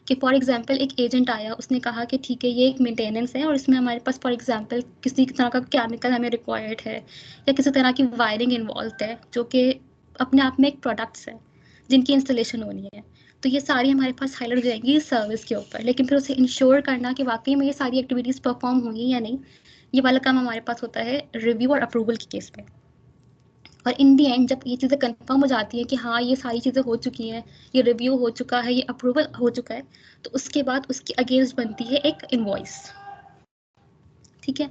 कि फॉर एग्जांपल एक एजेंट आया, उसने कहा कि ठीक है ये एक मेंटेनेंस है और इसमें हमारे पास फॉर एग्जांपल किसी तरह का केमिकल हमें रिक्वायर्ड है या किसी तरह की वायरिंग इन्वॉल्व है जो कि अपने आप में एक प्रोडक्ट्स है जिनकी इंस्टॉलेशन होनी है। तो ये सारी हमारे पास हाईलाइट हो जाएंगी सर्विस के ऊपर, लेकिन फिर उसे इंश्योर करना कि वाकई में ये सारी एक्टिविटीज़ परफॉर्म होंगी या नहीं, ये वाला काम हमारे पास होता है रिव्यू और अप्रूवल के केस में। और इन दी एंड जब ये चीज़ें कंफर्म हो जाती हैं कि हाँ ये सारी चीज़ें हो चुकी हैं, ये रिव्यू हो चुका है, ये अप्रूवल हो चुका है, तो उसके बाद उसके अगेंस्ट बनती है एक इनवॉइस। ठीक है,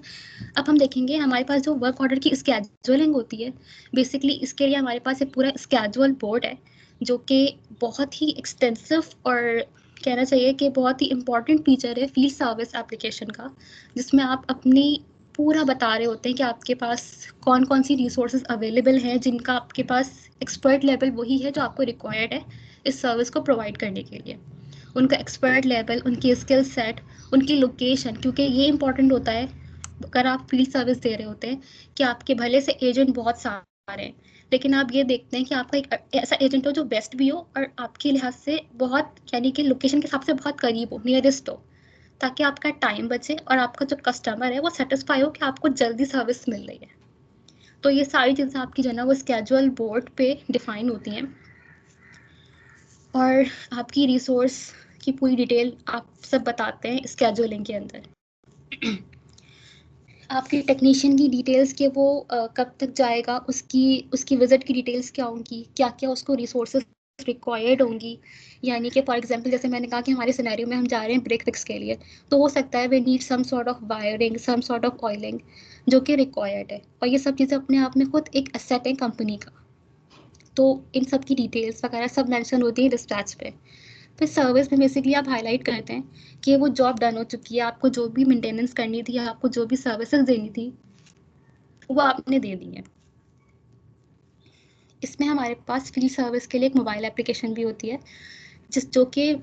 अब हम देखेंगे हमारे पास जो वर्क ऑर्डर की स्केड्यूलिंग होती है, बेसिकली इसके लिए हमारे पास एक पूरा स्केड्यूल बोर्ड है जो कि बहुत ही एक्सटेंसिव और कहना चाहिए कि बहुत ही इम्पॉर्टेंट फीचर है फील्ड सर्विस एप्लीकेशन का, जिसमें आप अपनी पूरा बता रहे होते हैं कि आपके पास कौन कौन सी रिसोर्सेज अवेलेबल हैं, जिनका आपके पास एक्सपर्ट लेवल वही है जो आपको रिक्वायर्ड है इस सर्विस को प्रोवाइड करने के लिए। उनका एक्सपर्ट लेवल, उनकी स्किल सेट, उनकी लोकेशन, क्योंकि ये इंपॉर्टेंट होता है अगर आप फील्ड सर्विस दे रहे होते हैं कि आपके भले से एजेंट बहुत सारे हैं, लेकिन आप ये देखते हैं कि आपका एक ऐसा एजेंट हो जो बेस्ट भी हो और आपके लिहाज से बहुत, यानी कि लोकेशन के हिसाब से बहुत करीब हो, नियरेस्ट हो, ताकि आपका टाइम बचे और आपका जो कस्टमर है वो सेटिस्फाई हो कि आपको जल्दी सर्विस मिल रही है। तो ये सारी चीज़ें आपकी जो है ना वो स्केड्यूल बोर्ड पे डिफाइन होती हैं, और आपकी रिसोर्स की पूरी डिटेल आप सब बताते हैं स्केड्यूलिंग के अंदर। आपकी टेक्नीशियन की डिटेल्स के वो कब तक जाएगा, उसकी विजिट की डिटेल्स क्या होंगी, क्या क्या उसको रिसोर्सेज रिक्वायर्ड होंगी। यानी कि फॉर एग्जांपल जैसे मैंने कहा कि हमारे सिनेरियो में हम जा रहे हैं ब्रेक फिक्स के लिए, तो हो सकता है we need some sort of wiring, some sort of oiling, जो कि रिक्वायर्ड है, और ये सब चीज़ें अपने आप में खुद एक एसेट है कंपनी का। तो इन सब की डिटेल्स वगैरह सब मेंशन होती है डिस्पैच पे। फिर सर्विस में बेसिकली आप हाईलाइट करते हैं कि वो जॉब डन हो चुकी है, आपको जो भी मेंटेनेंस करनी थी, आपको जो भी सर्विसेज देनी थी वो आपने दे दी है। इसमें हमारे पास फील्ड सर्विस के लिए एक मोबाइल एप्लीकेशन भी होती है जो कि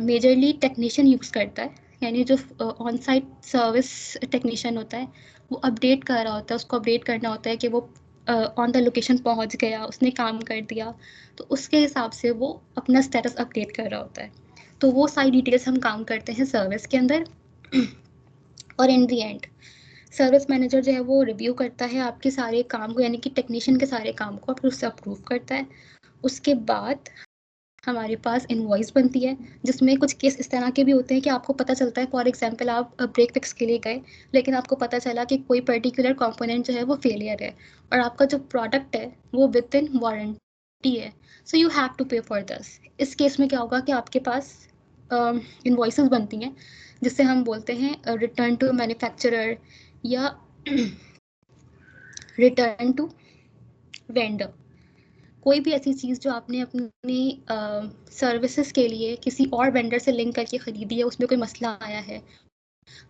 मेजरली टेक्नीशियन यूज़ करता है, यानी जो ऑन साइट सर्विस टेक्नीशियन होता है वो अपडेट कर रहा होता है, उसको अपडेट करना होता है कि वो ऑन द लोकेशन पहुंच गया, उसने काम कर दिया, तो उसके हिसाब से वो अपना स्टेटस अपडेट कर रहा होता है। तो वो सारी डिटेल्स हम काम करते हैं सर्विस के अंदर। और इन दी एंड सर्विस मैनेजर जो है वो रिव्यू करता है आपके सारे काम को, यानी कि टेक्नीशियन के सारे काम को, फिर उससे अप्रूव करता है। उसके बाद हमारे पास इनवॉइस बनती है, जिसमें कुछ केस इस तरह के भी होते हैं कि आपको पता चलता है, फॉर एग्जांपल आप ब्रेक फिक्स के लिए गए, लेकिन आपको पता चला कि कोई पर्टिकुलर कंपोनेंट जो है वो फेलियर है और आपका जो प्रोडक्ट है वो विद इन वारंटी है, सो यू हैव टू पे फॉर दिस। इस केस में क्या होगा कि आपके पास इनवॉइसेस बनती हैं जिससे हम बोलते हैं रिटर्न टू मैन्युफैक्चरर या रिटर्न टू वेंडर। कोई भी ऐसी चीज़ जो आपने अपनी सर्विसेज के लिए किसी और वेंडर से लिंक करके ख़रीदी है, उसमें कोई मसला आया है,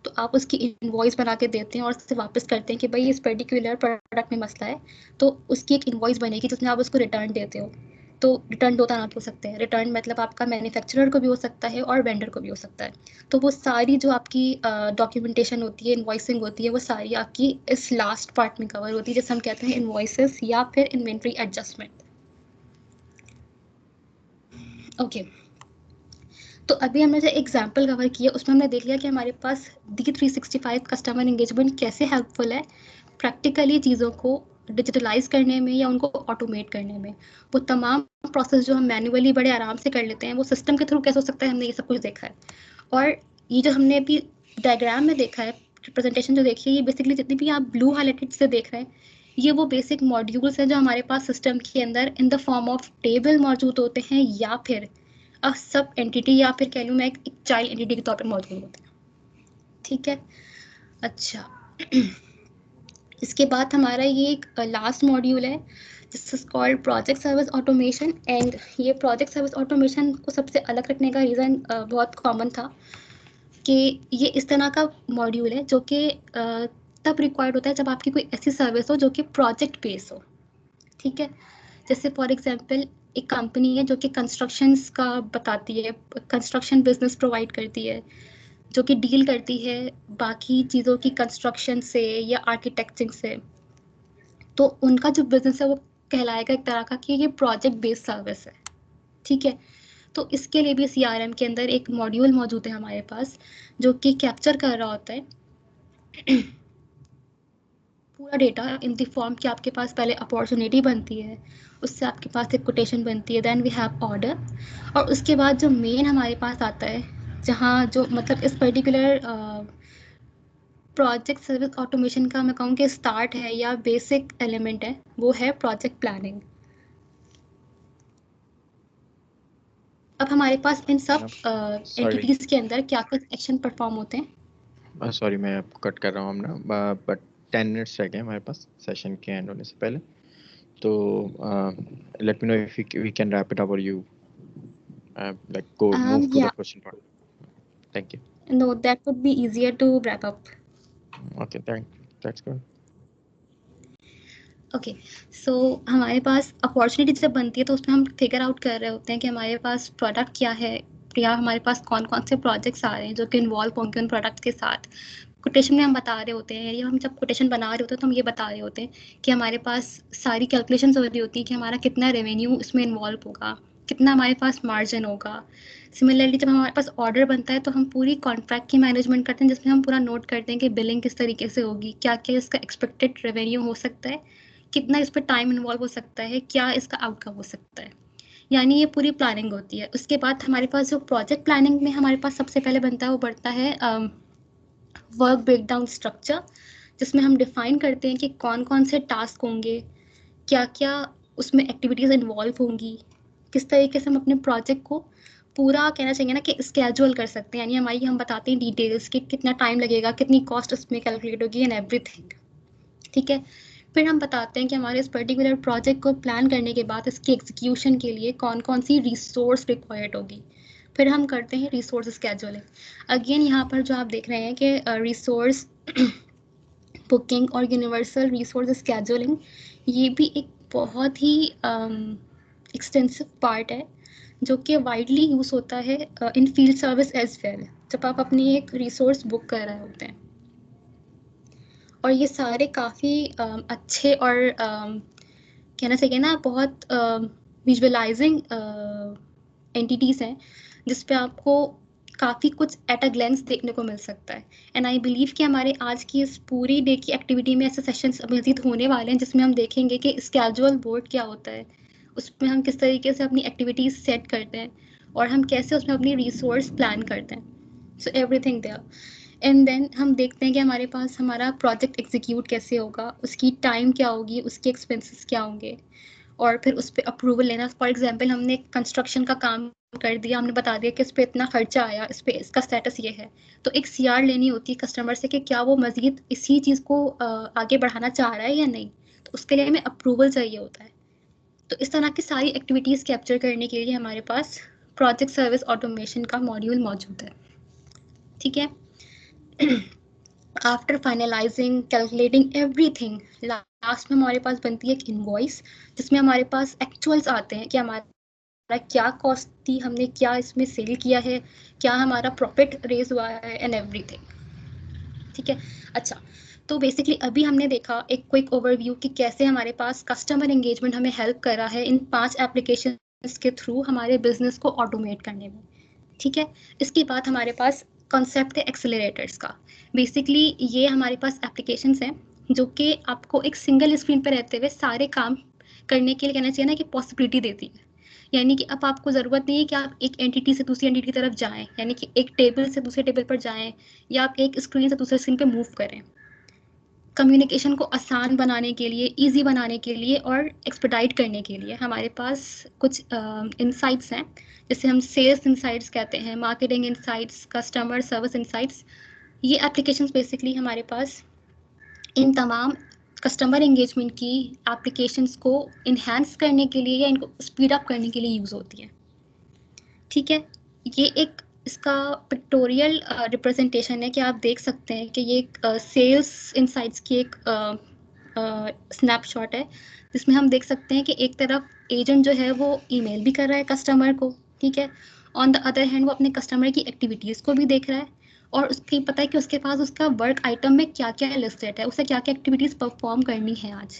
तो आप उसकी इनवॉइस बना के देते हैं और उससे वापस करते हैं कि भाई इस पर्टिकुलर प्रोडक्ट में मसला है, तो उसकी एक इनवॉइस बनेगी जिसमें आप उसको रिटर्न देते हो। तो रिटर्न दो तरह के हो सकते हैं, रिटर्न मतलब आपका मैन्युफैक्चरर को भी हो सकता है और वेंडर को भी हो सकता है। तो वो सारी जो आपकी डॉक्यूमेंटेशन होती है, इनवॉइसिंग होती है, वो सारी आपकी इस लास्ट पार्ट में कवर होती है जिसे हम कहते हैं इनवॉइसेस या फिर इन्वेंट्री एडजस्टमेंट। ओके, तो अभी हमने जो एग्जाम्पल कवर किया उसमें हमने देख लिया कि हमारे पास D365 कस्टमर इंगेजमेंट कैसे हेल्पफुल है प्रैक्टिकली चीज़ों को डिजिटलाइज करने में या उनको ऑटोमेट करने में। वो तमाम प्रोसेस जो हम मैन्युअली बड़े आराम से कर लेते हैं वो सिस्टम के थ्रू कैसे हो सकता है, हमने ये सब कुछ देखा है। और ये जो हमने अभी डायग्राम में देखा है, प्रेजेंटेशन जो देखी है, ये बेसिकली जितनी भी आप ब्लू हाईलाइटेड से देख रहे हैं, ये वो बेसिक मॉड्यूल्स हैं जो हमारे पास सिस्टम के अंदर in the form of table मौजूद होते हैं या फिर सब एंटिटी या फिर कह लूँ मैं एक चाइल्ड एंटिटी के तौर पर मौजूद होते हैं। ठीक है, अच्छा इसके बाद हमारा ये एक लास्ट मॉड्यूल है जिस is called project service automation. And ये प्रोजेक्ट सर्विस ऑटोमेशन को सबसे अलग रखने का रीज़न बहुत कॉमन था कि ये इस तरह का मॉड्यूल है जो कि तब रिक्वायर्ड होता है जब आपकी कोई ऐसी सर्विस हो जो कि प्रोजेक्ट बेस हो। ठीक है, जैसे फॉर एग्जांपल एक कंपनी है जो कि कंस्ट्रक्शंस का बताती है, कंस्ट्रक्शन बिजनेस प्रोवाइड करती है, जो कि डील करती है बाकी चीज़ों की कंस्ट्रक्शन से या आर्किटेक्चरिंग से, तो उनका जो बिजनेस है वो कहलाएगा एक तरह का कि ये प्रोजेक्ट बेस्ड सर्विस है। ठीक है, तो इसके लिए भी CRM के अंदर एक मॉड्यूल मौजूद है हमारे पास जो कि कैप्चर कर रहा होता है पूरा डेटा इन द फॉर्म कि आपके पास पहले अपॉर्चुनिटी बनती है, उससे आपके पास एक कोटेशन बनती है, देन वी हैव ऑर्डर, और उसके बाद जो मेन हमारे पास आता है, जहाँ जो मतलब इस पर्टिकुलर प्रोजेक्ट सर्विस ऑटोमेशन का मैं कहूँ कि स्टार्ट है या बेसिक एलिमेंट है, वो है प्रोजेक्ट प्लानिंग। अब हमारे पास इन सब एंटिटीज के अंदर क्या कुछ एक्शन परफॉर्म होते हैं।
सॉरी मैं आपको कट कर रहा हूँ हमने, बट 10 मिनट्स रह गए हमारे पास सेशन के एंड होने से पहले, तो let me know if we can wrap it up और you like go move to the question part. Thank you.
No, that would be easier to wrap up.
Okay, that's good.
Okay so हमारे पास opportunity जब बनती है तो उसमें हम figure out कर रहे होते हैं कि हमारे पास प्रोडक्ट क्या है या हमारे पास कौन कौन से प्रोजेक्ट्स आ रहे हैं जो कि इन्वॉल्व होंगे उन प्रोडक्ट के साथ। कोटेशन में हम बता रहे होते हैं, या हम जब कोटेशन बना रहे होते हैं तो हम ये बता रहे होते हैं कि हमारे पास सारी कैलकुलेशंस हो रही होती है कि हमारा कितना रेवेन्यू इसमें इन्वॉल्व होगा, कितना हमारे पास मार्जिन होगा। सिमिलरली जब हमारे पास ऑर्डर बनता है तो हम पूरी कॉन्ट्रैक्ट की मैनेजमेंट करते हैं, जिसमें हम पूरा नोट करते हैं कि बिलिंग किस तरीके से होगी, क्या क्या इसका एक्सपेक्टेड रेवेन्यू हो सकता है, कितना इस पर टाइम इन्वॉल्व हो सकता है, क्या इसका आउटकम हो सकता है। यानी ये पूरी प्लानिंग होती है। उसके बाद हमारे पास जो प्रोजेक्ट प्लानिंग में हमारे पास सबसे पहले बनता है वो बढ़ता है वर्क ब्रेकडाउन स्ट्रक्चर, जिसमें हम डिफाइन करते हैं कि कौन कौन से टास्क होंगे, क्या क्या उसमें एक्टिविटीज़ इन्वॉल्व होंगी, किस तरीके से हम अपने प्रोजेक्ट को पूरा कहना चाहिए ना कि स्केड्यूल कर सकते हैं। यानी हम बताते हैं डिटेल्स कि कितना टाइम लगेगा, कितनी कॉस्ट उसमें कैलकुलेट होगी एंड एवरीथिंग। ठीक है, फिर हम बताते हैं कि हमारे इस पर्टिकुलर प्रोजेक्ट को प्लान करने के बाद इसकी एग्जीक्यूशन के लिए कौन कौन सी रिसोर्स रिक्वायर्ड होगी। फिर हम करते हैं रिसोर्स स्केड्यूलिंग। अगेन यहाँ पर जो आप देख रहे हैं कि रिसोर्स बुकिंग और यूनिवर्सल रिसोर्स स्केड्यूलिंग, ये भी एक बहुत ही एक्सटेंसिव पार्ट है जो कि वाइडली यूज़ होता है इन फील्ड सर्विस एज वेल, जब आप अपनी एक रिसोर्स बुक कर रहे होते हैं। और ये सारे काफ़ी अच्छे और कहना चाहिए ना बहुत विजुअलाइजिंग एंटिटीज़ हैं जिस पे आपको काफ़ी कुछ एट अ ग्लेंस देखने को मिल सकता है। एंड आई बिलीव कि हमारे आज की इस पूरी डे की एक्टिविटी में ऐसे सेशंस मज़ीद होने वाले हैं जिसमें हम देखेंगे कि स्केड्यूल बोर्ड क्या होता है, उसमें हम किस तरीके से अपनी एक्टिविटीज़ सेट करते हैं और हम कैसे उसमें अपनी रिसोर्स प्लान करते हैं। So everything there. And then हम देखते हैं कि हमारे पास हमारा प्रोजेक्ट एग्जीक्यूट कैसे होगा, उसकी टाइम क्या होगी, उसके एक्सपेंसेस क्या होंगे, और फिर उस पर अप्रूवल लेना। फॉर एग्जांपल हमने कंस्ट्रक्शन का काम कर दिया, हमने बता दिया कि इस पर इतना खर्चा आया, इस पर इसका स्टेटस ये है, तो एक CR लेनी होती है कस्टमर से कि क्या वो मज़ीद इसी चीज़ को आगे बढ़ाना चाह रहा है या नहीं, तो उसके लिए हमें अप्रूवल चाहिए होता है। तो इस तरह की सारी एक्टिविटीज़ कैप्चर करने के लिए हमारे पास प्रोजेक्ट सर्विस ऑटोमेशन का मॉड्यूल मौजूद है। ठीक है, after finalising calculating everything, last में हमारे पास बनती है एक इनवॉइस जिसमें हमारे पास एक्चुअल्स आते हैं कि हमारा क्या कॉस्ट थी, हमने क्या इसमें सेल किया है, क्या हमारा प्रॉफिट रेज हुआ है एंड एवरीथिंग। ठीक है, अच्छा तो बेसिकली अभी हमने देखा एक क्विक ओवरव्यू कि कैसे हमारे पास कस्टमर एंगेजमेंट हमें हेल्प कर रहा है इन 5 एप्लीकेशंस के थ्रू हमारे बिजनेस को ऑटोमेट करने में। ठीक है, इसके बाद हमारे पास कॉन्सेप्ट है एक्सेलरेटर्स का। बेसिकली ये हमारे पास एप्लीकेशंस हैं जो कि आपको एक सिंगल स्क्रीन पर रहते हुए सारे काम करने के लिए कहना चाहिए ना कि पॉसिबिलिटी देती है। यानी कि अब आपको ज़रूरत नहीं है कि आप एक एंटिटी से दूसरी एंटिटी की तरफ जाएं, यानी कि एक टेबल से दूसरे टेबल पर जाएं या आप एक स्क्रीन से दूसरे स्क्रीन पर मूव करें। कम्युनिकेशन को आसान बनाने के लिए, इजी बनाने के लिए और एक्सपेडाइट करने के लिए हमारे पास कुछ इनसाइट्स हैं, जिसे हम सेल्स इनसाइट्स कहते हैं, marketing insights, customer service insights. ये एप्लीकेशंस बेसिकली हमारे पास इन तमाम कस्टमर एंगेजमेंट की एप्लीकेशंस को इन्हांस करने के लिए या इनको स्पीड अप करने के लिए यूज़ होती है। ठीक है, ये एक इसका पिक्टोरियल रिप्रेजेंटेशन है कि आप देख सकते हैं कि ये एक सेल्स इनसाइट्स की एक स्नैपशॉट है जिसमें हम देख सकते हैं कि एक तरफ एजेंट जो है वो ईमेल भी कर रहा है कस्टमर को, ठीक है, ऑन द अदर हैंड वो अपने कस्टमर की एक्टिविटीज़ को भी देख रहा है और उसकी पता है कि उसके पास उसका वर्क आइटम में क्या क्या लिस्टेड है, उसे क्या क्या एक्टिविटीज़ परफॉर्म करनी है आज।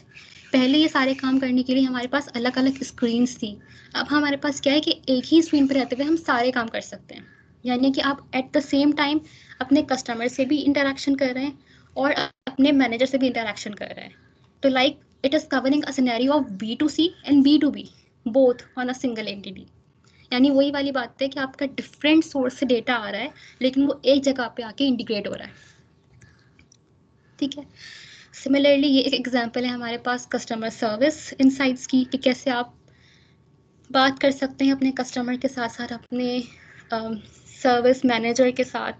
पहले ये सारे काम करने के लिए हमारे पास अलग अलग स्क्रीन्स थी, अब हमारे पास क्या है कि एक ही स्क्रीन पर रहते हुए हम सारे काम कर सकते हैं। यानी कि आप एट द सेम टाइम अपने कस्टमर से भी इंटरेक्शन कर रहे हैं और अपने मैनेजर से भी इंटरेक्शन कर रहे हैं। तो like it is covering a scenario of B2C and B2B both on a single entity. यानी वही वाली बात है कि आपका डिफरेंट सोर्स से डेटा आ रहा है लेकिन वो एक जगह पे आके इंटीग्रेट हो रहा है। ठीक है। सिमिलरली ये एक एग्जांपल है हमारे पास कस्टमर सर्विस इनसाइट्स की कि कैसे आप बात कर सकते हैं अपने कस्टमर के साथ साथ अपने सर्विस मैनेजर के साथ,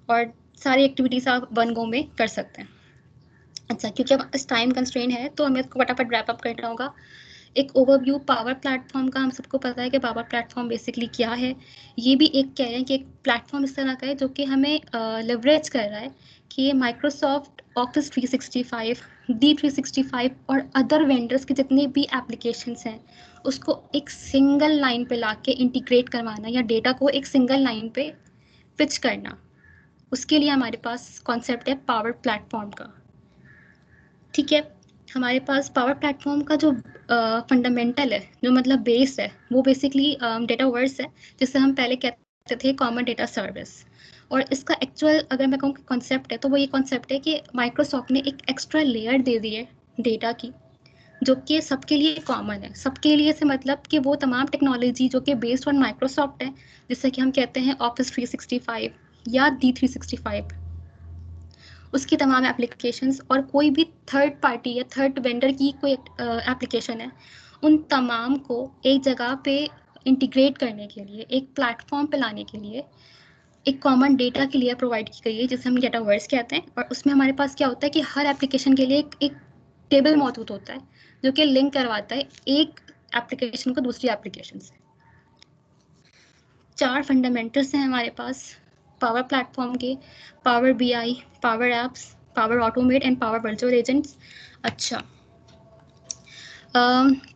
और सारी एक्टिविटीज़ आप वन गो में कर सकते हैं। अच्छा, क्योंकि अब इस टाइम कंस्ट्रेंट है तो हमें इसको फटाफट रैप अप करना होगा। एक ओवरव्यू पावर प्लेटफॉर्म का, हम सबको पता है कि पावर प्लेटफॉर्म बेसिकली क्या है। ये भी एक कह रहे हैं कि एक प्लेटफॉर्म इस तरह का है जो कि हमें लेवरेज कर रहा है कि माइक्रोसॉफ्ट ऑफिस 365, D365 और अदर वेंडर्स के जितने भी एप्लीकेशंस हैं उसको एक सिंगल लाइन पे लाके इंटीग्रेट करवाना, या डेटा को एक सिंगल लाइन पे पिच करना। उसके लिए हमारे पास कॉन्सेप्ट है पावर प्लेटफॉर्म का। ठीक है, हमारे पास पावर प्लेटफॉर्म का जो फंडामेंटल है, जो मतलब बेस है, वो बेसिकली डेटा वर्स है, जिसे हम पहले कहते थे कॉमन डेटा सर्विस। और इसका एक्चुअल अगर मैं कहूँ कॉन्सेप्ट है तो वो ये कॉन्सेप्ट है कि माइक्रोसॉफ्ट ने एक एक्स्ट्रा लेयर दे दी है डेटा की, जो कि सबके लिए कॉमन है। सबके लिए से मतलब कि वो तमाम टेक्नोलॉजी जो कि बेस्ड ऑन माइक्रोसॉफ्ट है, जैसे कि हम कहते हैं ऑफिस 365 या D365, उसकी तमाम एप्लीकेशंस, और कोई भी थर्ड पार्टी या थर्ड वेंडर की कोई एप्लीकेशन है, उन तमाम को एक जगह पे इंटीग्रेट करने के लिए, एक प्लेटफॉर्म पे लाने के लिए एक कॉमन डेटा के लिए प्रोवाइड की गई है, जिसे हम डेटावर्स कहते हैं। और उसमें हमारे पास क्या होता है कि हर एप्लीकेशन के लिए एक टेबल मौजूद होता है जो कि लिंक करवाता है एक एप्लीकेशन को दूसरी एप्लीकेशन से। 4 फंडामेंटल्स हैं हमारे पास पावर प्लेटफॉर्म के: power BI, power apps, power automate and power virtual agents. अच्छा,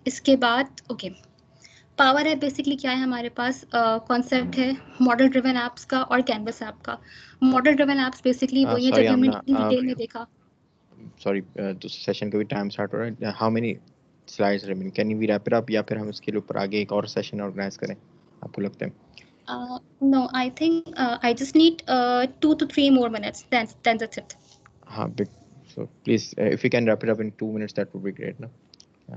इसके बाद ओके, पावर ऐप बेसिकली क्या है हमारे पास कॉन्सेप्ट है मॉडल ड्रिवन एप्स का और कैनवस ऐप का। मॉडल ड्रिवन एप्स बेसिकली वही है
Sorry,
जब हमने
Amna.
डिटेल में देखा।
Sorry, तो सेशन का भी टाइम स्टार्ट हो रहा है. How many slides remain? Can we wrap it up या फिर हम इसके ऊपर आगे एक और सेशन ऑर्गेनाइज करें, आपको लगता है?
No, I think I just need 2 to 3 more minutes. That's it.
हाँ, so please, if you can wrap it up in 2 minutes, that would be great. No?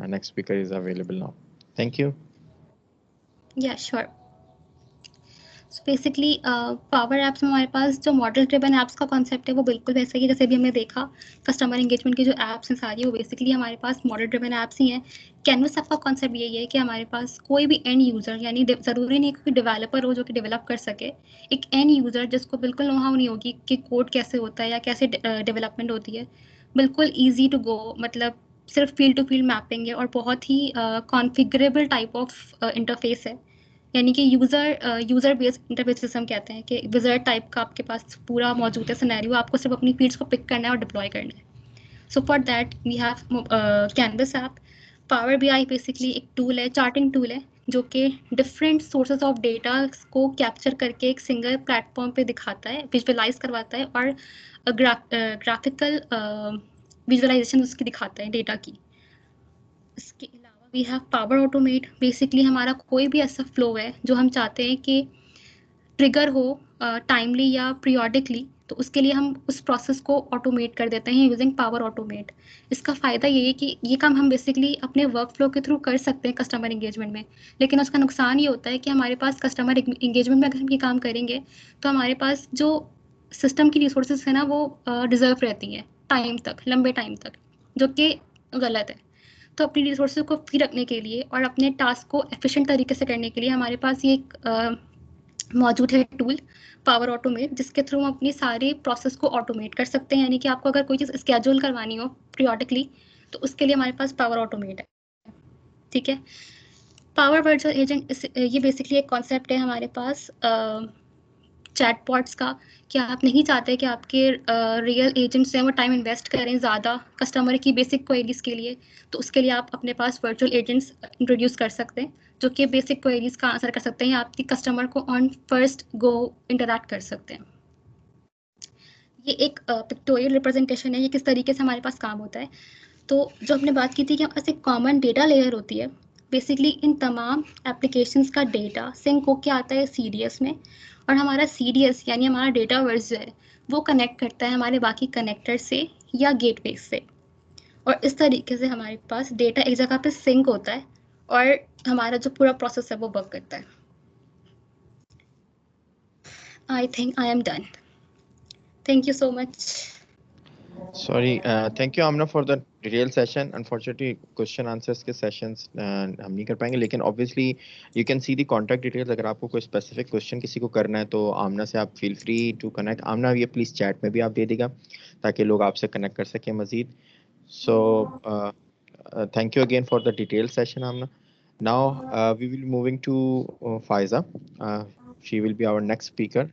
Next speaker is available now. Thank you.
Yeah, sure. So basically power apps में हमारे पास जो model driven apps का concept है वो बिल्कुल वैसा ही, जैसे भी हमने देखा कस्टमर एंगेजमेंट की जो एप्स हैं सारी, वो बेसिकली हमारे पास मॉडल ड्रिवन एप्स ही हैं। कैनवस ऐप का कॉन्सेप्ट यही है कि हमारे पास कोई भी एंड यूज़र, यानी ज़रूरी नहीं कोई डेवलपर हो जो कि डेवलप कर सके, एक एंड यूज़र जिसको बिल्कुल नो हाउ नहीं होगी कि कोड कैसे होता है या कैसे डेवलपमेंट होती है, बिल्कुल ईजी टू गो, मतलब सिर्फ फील्ड टू फील्ड मैपिंग है और बहुत ही कॉन्फ़िगरेबल टाइप ऑफ इंटरफेस है। यानी कि यूज़र बेस्ड इंटरफेस हम कहते हैं कि विज़ार्ड टाइप का आपके पास पूरा मौजूद है सिनेरियो, आपको सिर्फ अपनी फील्ड्स को पिक करना है और डिप्लॉय करना है। So for that we have canvas app. Power BI basically एक टूल है, चार्टिंग टूल है, जो कि डिफरेंट सोर्सेज ऑफ डेटा को कैप्चर करके एक सिंगल प्लेटफॉर्म पे दिखाता है, विजुअलाइज करवाता है और ग्राफिकल विजुअलाइजेशन उसकी दिखाता है डेटा की। इसके अलावा we have power automate. Basically हमारा कोई भी ऐसा फ्लो है जो हम चाहते हैं कि ट्रिगर हो टाइमली या पीरियोडिकली, तो उसके लिए हम उस प्रोसेस को ऑटोमेट कर देते हैं यूजिंग पावर ऑटोमेट। इसका फ़ायदा ये है कि ये काम हम बेसिकली अपने वर्क फ्लो के थ्रू कर सकते हैं कस्टमर एंगेजमेंट में, लेकिन उसका नुकसान ये होता है कि हमारे पास कस्टमर एंगेजमेंट में अगर हम ये काम करेंगे तो हमारे पास जो सिस्टम की रिसोर्सेज है ना वो रिजर्व रहती हैं टाइम तक, लंबे टाइम तक, जो कि गलत है। तो अपनी रिसोर्सेज को फ्री रखने के लिए और अपने टास्क को एफिशिएंट तरीके से करने के लिए हमारे पास ये एक मौजूद है टूल पावर ऑटोमेट, जिसके थ्रू हम अपनी सारी प्रोसेस को ऑटोमेट कर सकते हैं। यानी कि आपको अगर कोई चीज़ स्केड्यूल करवानी हो पीरियोडिकली तो उसके लिए हमारे पास पावर ऑटोमेट है। ठीक है, पावर वर्चुअल एजेंट ये बेसिकली एक कॉन्सेप्ट है हमारे पास चैटबॉट्स का, कि आप नहीं चाहते कि आपके रियल एजेंट्स हैं वो टाइम इन्वेस्ट करें ज़्यादा कस्टमर की बेसिक क्वेरीज के लिए, तो उसके लिए आप अपने पास वर्चुअल एजेंट्स इंट्रोड्यूस कर सकते हैं जो कि बेसिक क्वेरीज का आंसर कर सकते हैं या आपकी कस्टमर को ऑन फर्स्ट गो इंटरैक्ट कर सकते हैं। ये एक पिक्टोरियल रिप्रेजेंटेशन है, ये किस तरीके से हमारे पास काम होता है। तो जो हमने बात की थी कि हमारे पास एक कॉमन डेटा लेयर होती है, बेसिकली इन तमाम एप्लीकेशंस का डेटा सिंक होके आता है CDS में, और हमारा CDS यानी हमारा डेटावर्स जो है वो कनेक्ट करता है हमारे बाकी कनेक्टर से या गेटवे से, और इस तरीके से हमारे पास डेटा एक जगह पे सिंक होता है और हमारा जो पूरा प्रोसेस है वो वर्क करता है। I think I am done. Thank you so much.
Sorry, thank you Amna for the detailed session. Unfortunately, question answers के sessions हम नहीं कर पाएंगे, लेकिन obviously you can see the contact details. अगर आपको कोई specific question किसी को करना है तो आमना से आप feel free to connect. आमना ये please chat में भी आप दे देगा ताकि लोग आपसे connect कर सकें मजीद. So thank you again for the detailed session, Amna. Now we will be moving to Faiza. She will be our next speaker.